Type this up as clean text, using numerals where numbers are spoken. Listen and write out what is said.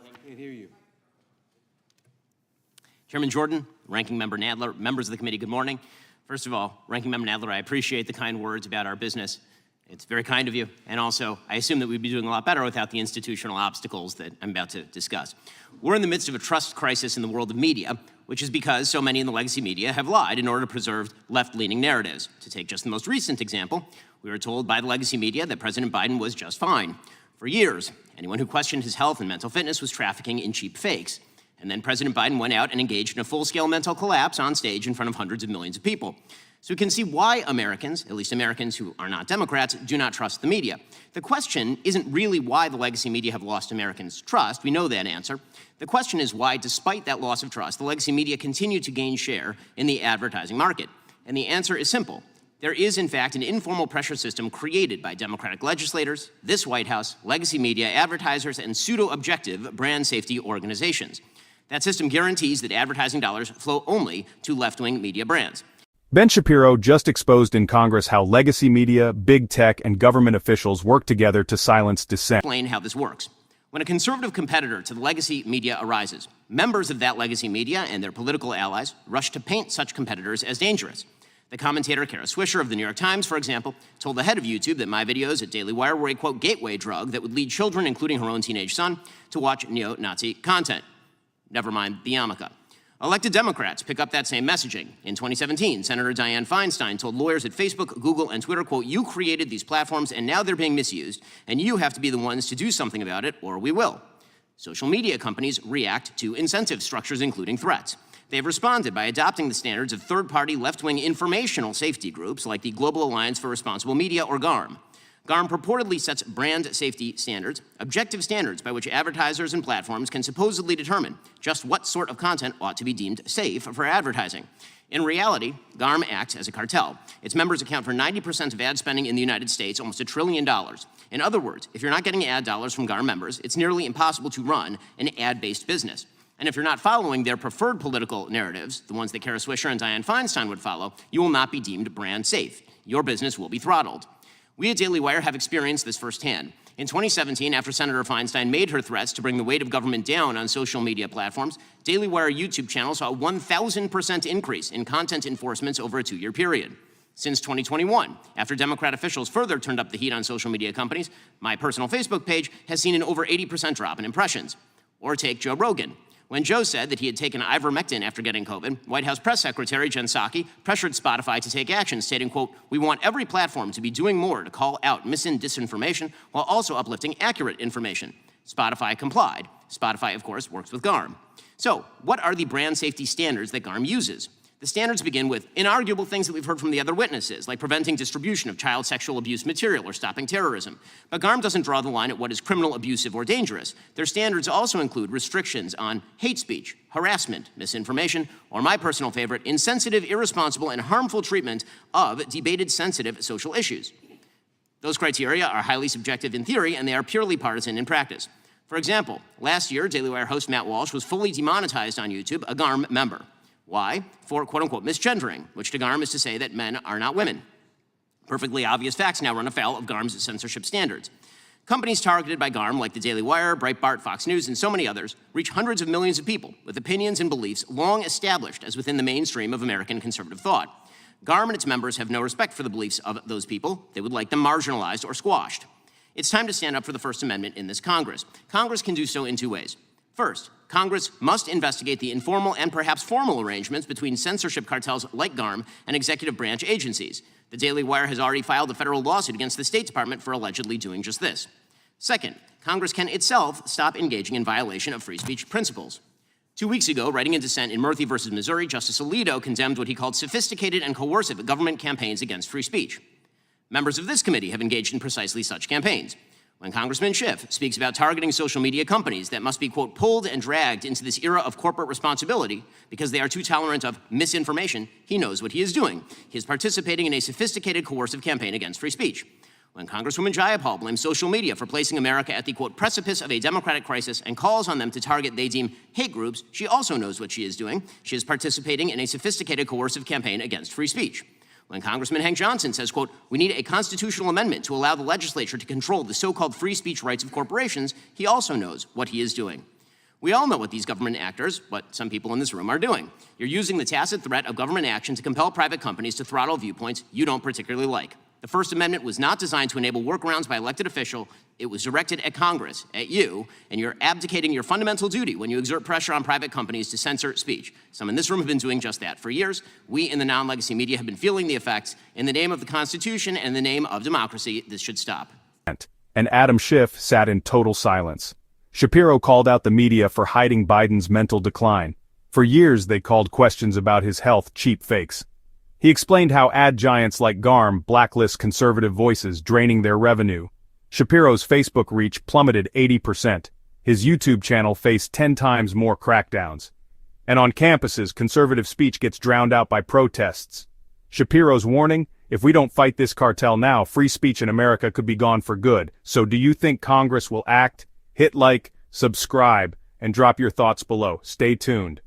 Can't hear you. Chairman Jordan, Ranking Member Nadler, members of the committee, good morning. First of all, Ranking Member Nadler, I appreciate the kind words about our business. It's very kind of you. And also, I assume that we'd be doing a lot better without the institutional obstacles that I'm about to discuss. We're in the midst of a trust crisis in the world of media, which is because so many in the legacy media have lied in order to preserve left-leaning narratives. To take just the most recent example, we were told by the legacy media that President Biden was just fine. For years, anyone who questioned his health and mental fitness was trafficking in cheap fakes. And then President Biden went out and engaged in a full-scale mental collapse on stage in front of hundreds of millions of people. So we can see why Americans, at least Americans who are not Democrats, do not trust the media. The question isn't really why the legacy media have lost Americans' trust. We know that answer. The question is why, despite that loss of trust, the legacy media continue to gain share in the advertising market. And the answer is simple. There is, in fact, an informal pressure system created by Democratic legislators, this White House, legacy media, advertisers, and pseudo-objective brand safety organizations. That system guarantees that advertising dollars flow only to left-wing media brands. Ben Shapiro just exposed in Congress how legacy media, big tech, and government officials work together to silence dissent. Explain how this works. When a conservative competitor to the legacy media arises, members of that legacy media and their political allies rush to paint such competitors as dangerous. The commentator Kara Swisher of the New York Times, for example, told the head of YouTube that my videos at Daily Wire were a, quote, gateway drug that would lead children, including her own teenage son, to watch neo-Nazi content. Never mind the yarmulke. Elected Democrats pick up that same messaging. In 2017, Senator Dianne Feinstein told lawyers at Facebook, Google, and Twitter, quote, you created these platforms and now they're being misused, and you have to be the ones to do something about it, or we will. Social media companies react to incentive structures, including threats. They've responded by adopting the standards of third-party left-wing informational safety groups like the Global Alliance for Responsible Media, or GARM. GARM purportedly sets brand safety standards, objective standards by which advertisers and platforms can supposedly determine just what sort of content ought to be deemed safe for advertising. In reality, GARM acts as a cartel. Its members account for 90% of ad spending in the United States, almost $1 trillion. In other words, if you're not getting ad dollars from GARM members, it's nearly impossible to run an ad-based business. And if you're not following their preferred political narratives, the ones that Kara Swisher and Dianne Feinstein would follow, you will not be deemed brand safe. Your business will be throttled. We at Daily Wire have experienced this firsthand. In 2017, after Senator Feinstein made her threats to bring the weight of government down on social media platforms, Daily Wire YouTube channel saw a 1,000% increase in content enforcements over a 2-year period. Since 2021, after Democrat officials further turned up the heat on social media companies, my personal Facebook page has seen an over 80% drop in impressions. Or take Joe Rogan. When Joe said that he had taken ivermectin after getting COVID, White House Press Secretary Jen Psaki pressured Spotify to take action, stating, quote, we want every platform to be doing more to call out mis- and disinformation while also uplifting accurate information. Spotify complied. Spotify, of course, works with GARM. So, what are the brand safety standards that GARM uses? The standards begin with inarguable things that we've heard from the other witnesses, like preventing distribution of child sexual abuse material or stopping terrorism. But GARM doesn't draw the line at what is criminal, abusive, or dangerous. Their standards also include restrictions on hate speech, harassment, misinformation, or my personal favorite, insensitive, irresponsible, and harmful treatment of debated, sensitive social issues. Those criteria are highly subjective in theory, and they are purely partisan in practice. For example, last year, Daily Wire host Matt Walsh was fully demonetized on YouTube, a GARM member. Why? For quote-unquote misgendering, which to GARM is to say that men are not women. Perfectly obvious facts now run afoul of GARM's censorship standards. Companies targeted by GARM, like the Daily Wire, Breitbart, Fox News, and so many others, reach hundreds of millions of people with opinions and beliefs long established as within the mainstream of American conservative thought. GARM and its members have no respect for the beliefs of those people. They would like them marginalized or squashed. It's time to stand up for the First Amendment in this Congress. Congress can do so in 2 ways. First, Congress must investigate the informal and perhaps formal arrangements between censorship cartels like GARM and executive branch agencies. The Daily Wire has already filed a federal lawsuit against the State Department for allegedly doing just this. Second, Congress can itself stop engaging in violation of free speech principles. 2 weeks ago, writing in dissent in Murphy versus Missouri, Justice Alito condemned what he called sophisticated and coercive government campaigns against free speech. Members of this committee have engaged in precisely such campaigns. When Congressman Schiff speaks about targeting social media companies that must be, quote, pulled and dragged into this era of corporate responsibility because they are too tolerant of misinformation, he knows what he is doing. He is participating in a sophisticated, coercive campaign against free speech. When Congresswoman Jayapal blames social media for placing America at the, quote, precipice of a democratic crisis and calls on them to target they deem hate groups, she also knows what she is doing. She is participating in a sophisticated, coercive campaign against free speech. When Congressman Hank Johnson says, quote, we need a constitutional amendment to allow the legislature to control the so-called free speech rights of corporations, he also knows what he is doing. We all know what these government actors, what some people in this room, are doing. You're using the tacit threat of government action to compel private companies to throttle viewpoints you don't particularly like. The First Amendment was not designed to enable workarounds by elected officials. It was directed at Congress, at you, and you're abdicating your fundamental duty when you exert pressure on private companies to censor speech. Some in this room have been doing just that for years. We in the non-legacy media have been feeling the effects. In the name of the Constitution and in the name of democracy, this should stop. And Adam Schiff sat in total silence. Shapiro called out the media for hiding Biden's mental decline. For years they called questions about his health cheap fakes. He explained how ad giants like GARM blacklist conservative voices, draining their revenue. Shapiro's Facebook reach plummeted 80%. His YouTube channel faced 10 times more crackdowns. And on campuses, conservative speech gets drowned out by protests. Shapiro's warning, if we don't fight this cartel now, free speech in America could be gone for good. So do you think Congress will act? Hit like, subscribe, and drop your thoughts below. Stay tuned.